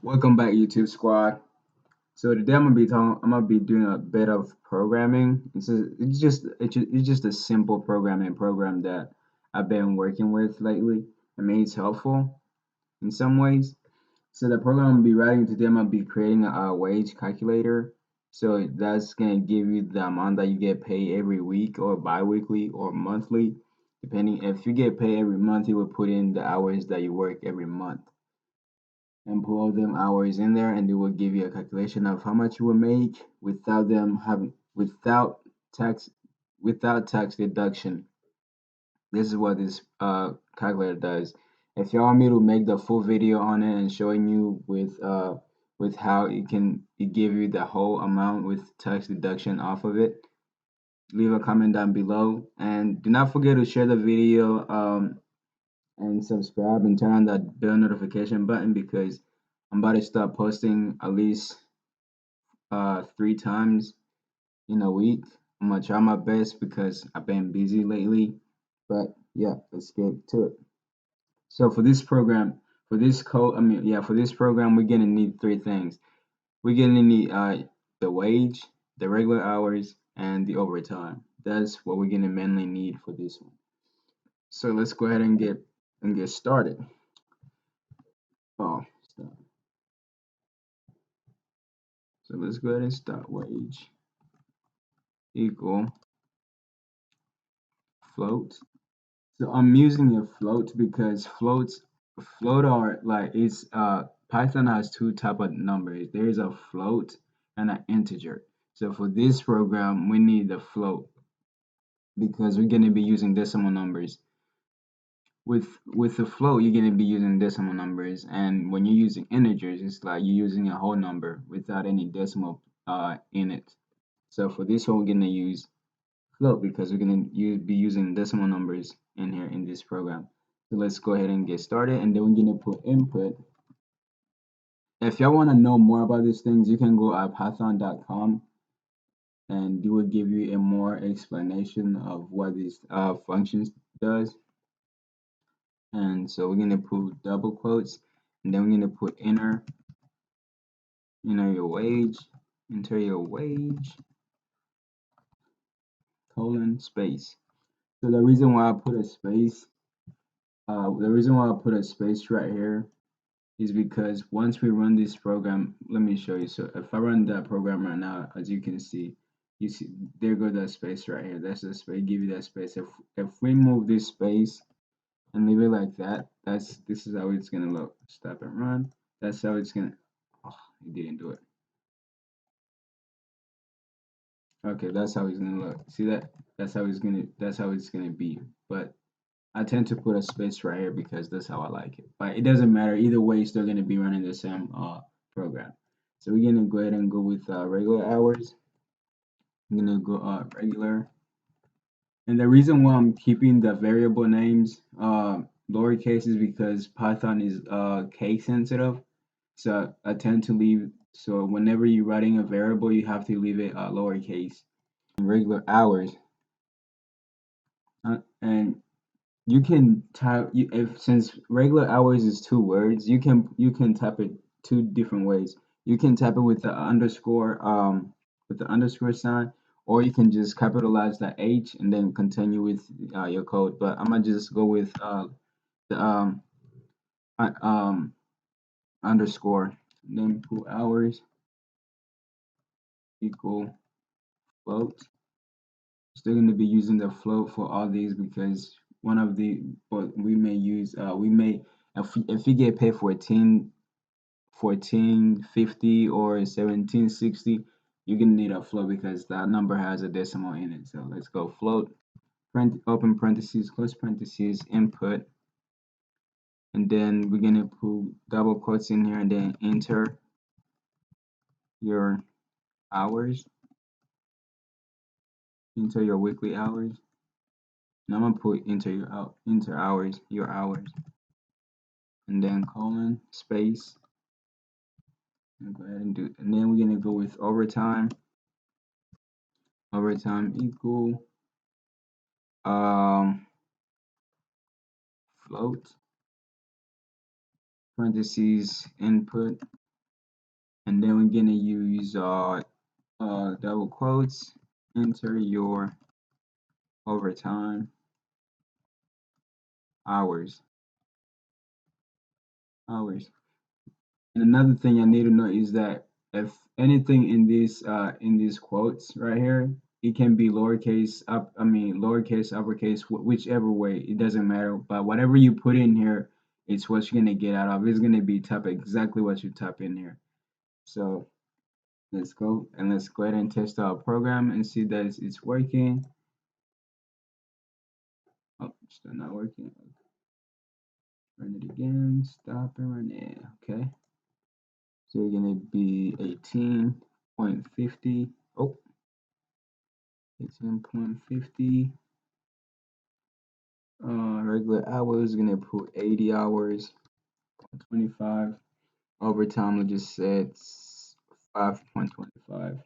Welcome back, YouTube squad. So today I'm gonna be doing a bit of programming. It's just a simple program that I've been working with lately. I mean, it's helpful in some ways. So the program I'm gonna be writing today, I'm gonna be creating a wage calculator. So that's gonna give you the amount that you get paid every week or bi-weekly or monthly, depending. If you get paid every month, you will put in the hours that you work every month and put all them hours in there, and it will give you a calculation of how much you will make without them having tax without tax deduction. This is what this calculator does. If you want me to make the full video on it and showing you with how it give you the whole amount with tax deduction off of it, leave a comment down below, and do not forget to share the video and subscribe and turn on that bell notification button because I'm about to start posting at least 3 times in a week. I'm gonna try my best because I've been busy lately. But yeah, let's get to it. So for this program, for this code, for this program, we're gonna need three things. We're gonna need the wage, the regular hours, and the overtime. That's what we're gonna mainly need for this one. So let's go ahead and get started. Oh, stop. So let's go ahead and start wage equal float. So I'm using a float because float are like it's Python has two type of numbers. There is a float and an integer. So for this program, we need the float because we're gonna be using decimal numbers. With the float, you're gonna be using decimal numbers, and when you're using integers, it's like you're using a whole number without any decimal in it. So for this one, we're gonna use float because we're going to be using decimal numbers in here in this program. So let's go ahead and get started, and then we're going to put input. If y'all want to know more about these things, you can go at python.com and it will give you a more explanation of what these functions does. And so we're going to put double quotes, and then we're going to put enter your wage, enter your wage, colon, space. So the reason why I put a space right here is because once we run this program, let me show you. So if I run that program right now, as you see there goes that space right here. That's the space, give you that space. If we move this space and leave it like that, this is how it's gonna look. Stop and run. That's how it's gonna. Oh, it didn't do it. Okay, that's how it's gonna look. See that? That's how it's gonna be. But I tend to put a space right here because that's how I like it. But it doesn't matter. Either way, it's still gonna be running the same program. So we're gonna go ahead and go with regular hours. I'm gonna go regular. And the reason why I'm keeping the variable names lowercase is because Python is case sensitive. So I tend to leave. So whenever you're writing a variable, you have to leave it lowercase. Regular hours, and you can type if since regular hours is 2 words, you can type it two different ways. You can type it with the underscore sign, or you can just capitalize the H and then continue with your code. But I'm gonna just go with the uh, um underscore, and then put hours equal float. Still going to be using the float for all these because but we may use we may if you get paid 1450 or 1760, you're gonna need a float because that number has a decimal in it. So let's go float, open parentheses, close parentheses, input, and then we're gonna put double quotes in here and then enter your hours, enter your weekly hours. And I'm gonna put enter hours, your hours, and then colon space, and go ahead and do. And then we're gonna go with overtime. Overtime equal um float parentheses input and then we're gonna use double quotes, enter your overtime hours. And another thing I need to know is that if anything in these quotes right here, it can be lowercase up, I mean lowercase, uppercase, whichever way, it doesn't matter. But whatever you put in here, it's what you're gonna get out of. It's gonna be type exactly what you type in here. So let's go and let's go ahead and test our program and see that it's working. Oh, still not working. Run it again. Stop and run it. Okay. So we're gonna be 18.50. Oh, 18.50. Regular hours, gonna put 80 hours, 25. Overtime, we just said 5.25.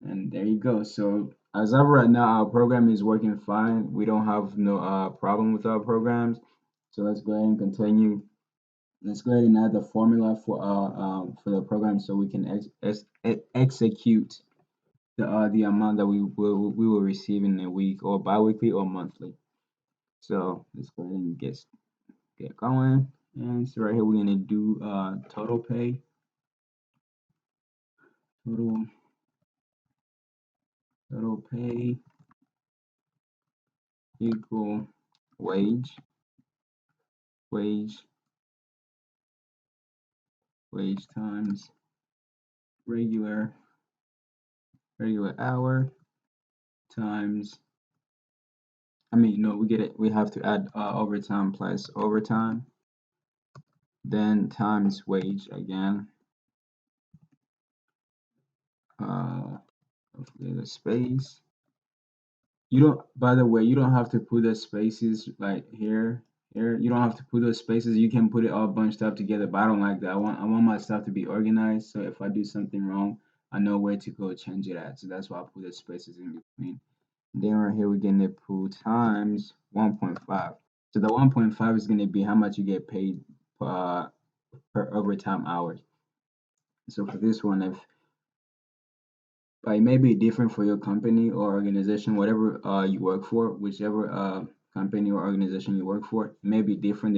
And there you go. So as of right now, our program is working fine. We don't have no problem with our programs. So let's go ahead and continue. Let's go ahead and add the formula for the program so we can execute the amount that we will receive in a week or biweekly or monthly. So let's go ahead and get going. And so right here we're gonna do total pay, total pay equal wage, wage, wage times regular hour times. I mean, no, we get it. We have to add overtime plus overtime, then times wage again. Hopefully the space. You don't, by the way, you don't have to put the spaces like here, here. You don't have to put those spaces. You can put it all bunched up together, but I don't like that. I want my stuff to be organized. So if I do something wrong, I know where to go change it at. So that's why I put the spaces in between. And then right here, we're gonna put times 1.5. So the 1.5 is gonna be how much you get paid per overtime hours. So for this one, if it may be different for your company or organization, whatever you work for, whichever company or organization you work for, it may be different.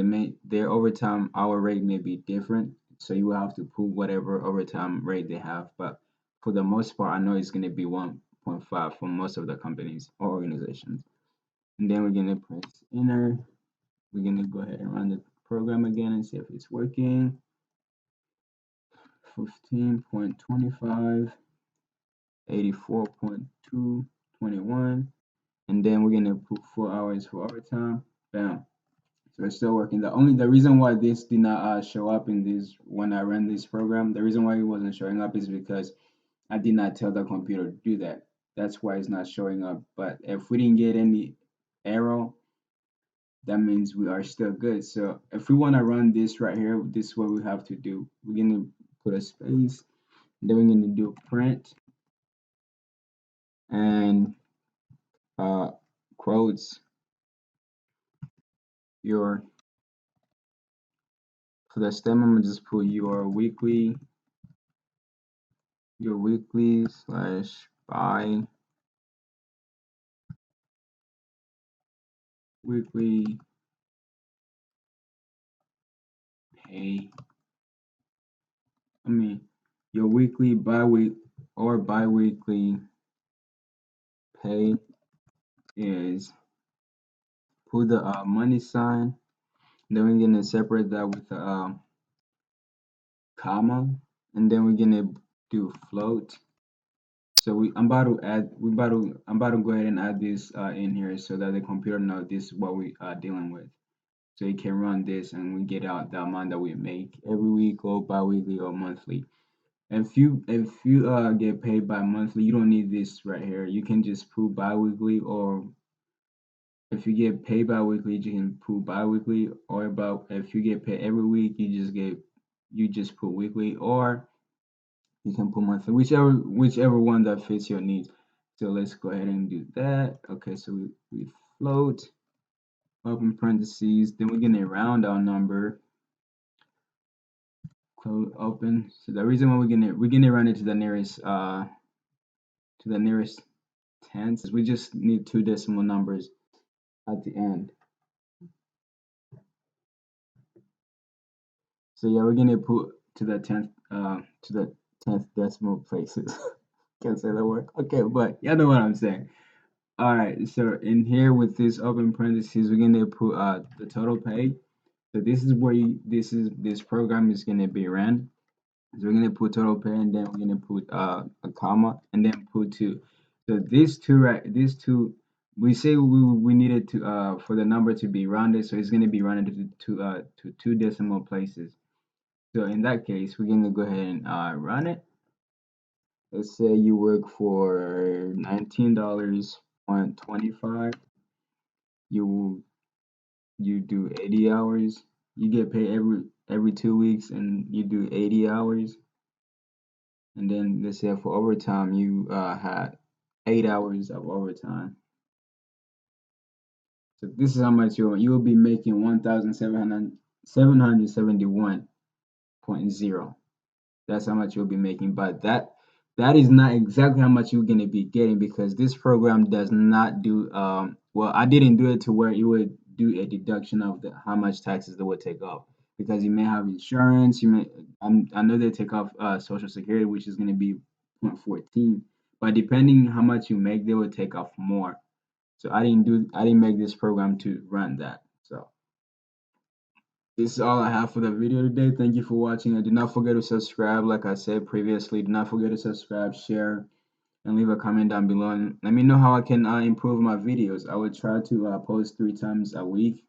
Their overtime hour rate may be different, so you will have to put whatever overtime rate they have. But for the most part, I know it's going to be 1.5 for most of the companies or organizations. And then we're going to press enter. We're going to go ahead and run the program again and see if it's working. 15.25. 84.221, and then we're gonna put 4 hours for overtime. Bam. So it's still working. The reason why this did not show up in this when I ran this program, the reason why it wasn't showing up is because I did not tell the computer to do that. That's why it's not showing up. But if we didn't get any error, that means we are still good. So if we want to run this right here, this is what we have to do. We're gonna put a space, then we're gonna do print and quotes your for the stem. I'm gonna just put your weekly slash by weekly pay. I mean your weekly bi-weekly pay is put the money sign. Then we're gonna separate that with the comma, and then we're gonna do float. So I'm about to go ahead and add this in here so that the computer knows this is what we are dealing with. So you can run this and we get out the amount that we make every week or bi-weekly or monthly. If you get paid by monthly, you don't need this right here. You can just put bi-weekly, or if you get paid bi-weekly, you can put bi-weekly, or about if you get paid every week, you just put weekly, or you can put monthly, whichever one that fits your needs. So let's go ahead and do that. Okay, so we float, open parentheses, then we're gonna round our number, close open. So the reason why we're gonna run it to the nearest tens is we just need two decimal numbers at the end. So yeah, we're gonna put to the 10th decimal places. Can't say that word. Okay, but you know what I'm saying. All right, so in here with this open parentheses, we're gonna put the total pay. So this is where this program is gonna be ran. So we're gonna put total pay, and then we're gonna put a comma, and then put two. So these two, we say we needed to for the number to be rounded, so it's gonna be rounded to two decimal places. So in that case, we're gonna go ahead and run it. Let's say you work for $19.25. You you do 80 hours. You get paid every 2 weeks, and you do 80 hours. And then let's say for overtime, you had 8 hours of overtime. So this is how much you will be making 1,771.0. That's how much you'll be making, but that is not exactly how much you're gonna be getting, because this program does not do well, I didn't do it to where it would do a deduction of the how much taxes they would take off, because you may have insurance, I know they take off social security, which is gonna be 0.14, but depending how much you make, they would take off more. So I didn't make this program to run that. So this is all I have for the video today. Thank you for watching, and do not forget to subscribe. Like I said previously, do not forget to subscribe, share, and leave a comment down below, and let me know how I can improve my videos. I will try to post 3 times a week.